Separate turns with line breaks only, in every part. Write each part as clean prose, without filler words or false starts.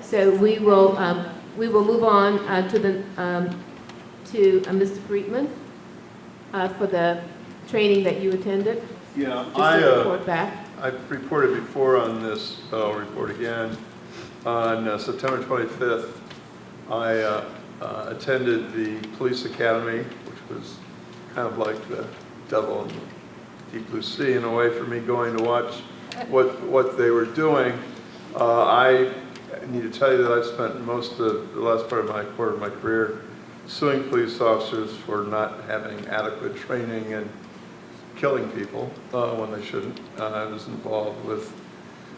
So we will move on to Mr. Friedman for the training that you attended.
Yeah,
Just to report back.
I've reported before on this, but I'll report again. On September 25th, I attended the police academy, which was kind of like the devil in the deep blue sea in a way for me, going to watch what they were doing. I need to tell you that I've spent most of the last quarter of my career suing police officers for not having adequate training and killing people when they shouldn't. I was involved with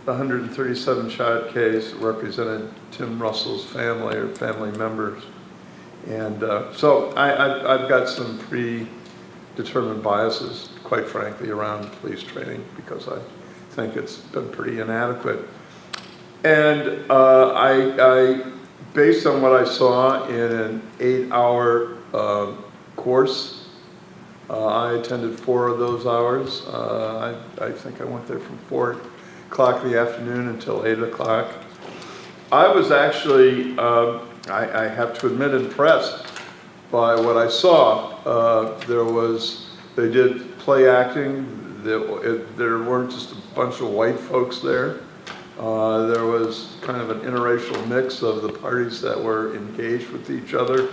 the 137 shot case that represented Tim Russell's family or family members. And so I've got some predetermined biases, quite frankly, around police training because I think it's been pretty inadequate. And I based on what I saw in an 8-hour course, I attended 4 of those hours. I think I went there from 4 o'clock in the afternoon until 8 o'clock. I was actually, I have to admit, impressed by what I saw. They did play acting. There weren't just a bunch of white folks there. There was kind of an interracial mix of the parties that were engaged with each other.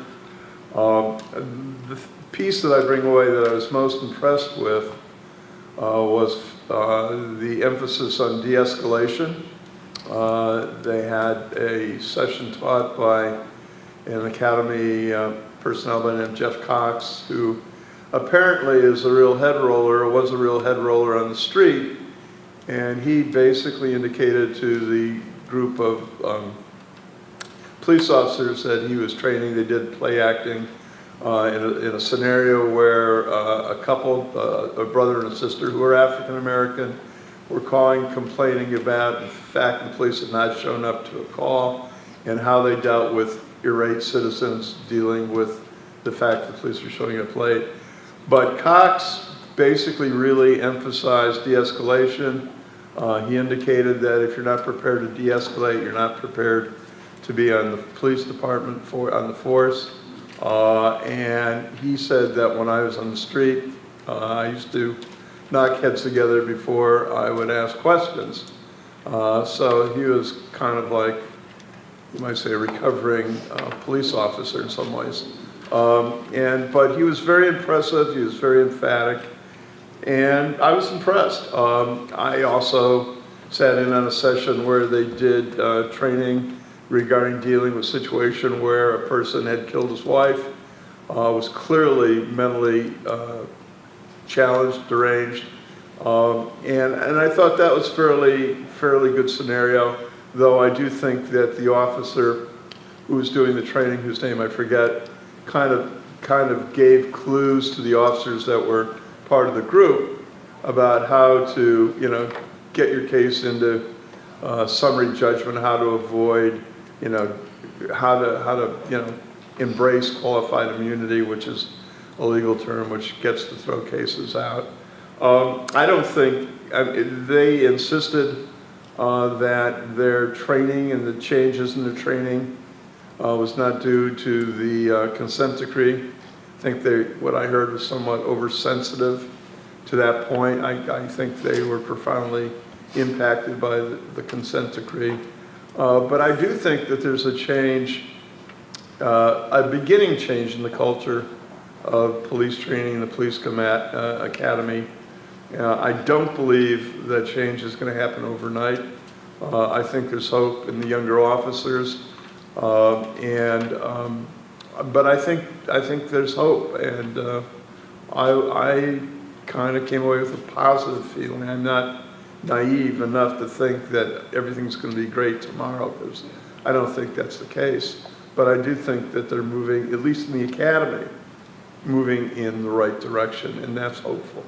The piece that I bring away that I was most impressed with was the emphasis on de-escalation. They had a session taught by an academy personnel by the name of Jeff Cox, who apparently is a real head roller, or was a real head roller on the street. And he basically indicated to the group of police officers that he was training. They did play acting in a scenario where a couple, a brother and a sister who were African American, were calling, complaining about the fact the police had not shown up to a call and how they dealt with irate citizens dealing with the fact the police were showing up late. But Cox basically really emphasized de-escalation. He indicated that if you're not prepared to de-escalate, you're not prepared to be on the police department on the force. And he said that when I was on the street, I used to knock heads together before I would ask questions. So he was kind of like, you might say, a recovering police officer in some ways. But he was very impressive, he was very emphatic, and I was impressed. I also sat in on a session where they did training regarding dealing with a situation where a person had killed his wife, was clearly mentally challenged, deranged, and I thought that was fairly good scenario, though I do think that the officer who was doing the training, whose name I forget, kind of gave clues to the officers that were part of the group about how to, get your case into summary judgment, how to avoid, how to embrace qualified immunity, which is a legal term which gets to throw cases out. I don't think, they insisted that their training and the changes in their training was not due to the consent decree. I think what I heard was somewhat oversensitive to that point. I think they were profoundly impacted by the consent decree. But I do think that there's a change, a beginning change in the culture of police training, the police academy. I don't believe that change is going to happen overnight. I think there's hope in the younger officers, but I think there's hope, and I kind of came away with a positive feeling. I'm not naive enough to think that everything's going to be great tomorrow, because I don't think that's the case. But I do think that they're moving, at least in the academy, moving in the right direction, and that's hopeful.